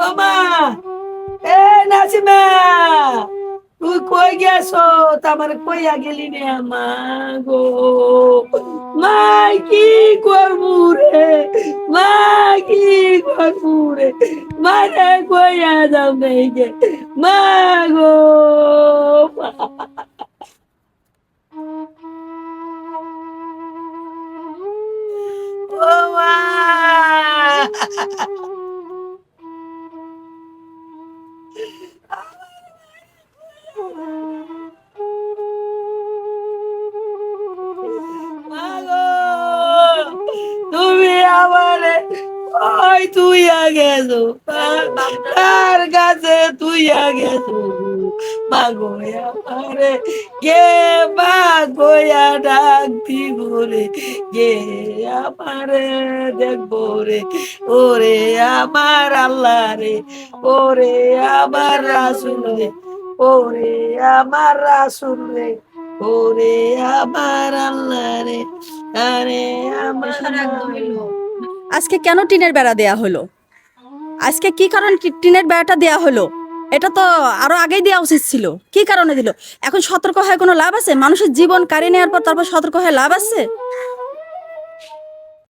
ও মা, এ নাসিমা, তুই কই গেছো? আমার কইয়া গেলি রে মা গো। মা, কি করবো রে? মা, কি করবো রে? মানে কইয়া যাও নাই গে মা গো। ও মা, মা গো, তুমি আমারে ওই তুইয়া গেছো, তার কাছে তুইয়া গেছো। মা গো, আমারে কে মা গোয়া ডাক দিব রে, কে আমারে দেখবো রে? ওরে আমার আল্লাহ রে, ওরে আমার রাসূল রে, ওরে আমার রাসূল রে, ওরে আমার আল্লাহ রে, আরে আমার আজকে কেন টিনের বেড়া দেয়া হলো? আজকে কি কারণ টিনের বেড়াটা দেয়া হলো? এটা তো আরো আগেই দেওয়া উচিত ছিল। কি কারণে দিল? এখন সতর্ক হয়ে কোনো লাভ আছে? মানুষের জীবন কাড়ি নেওয়ার পর তারপর সতর্ক হয়ে লাভ আছে?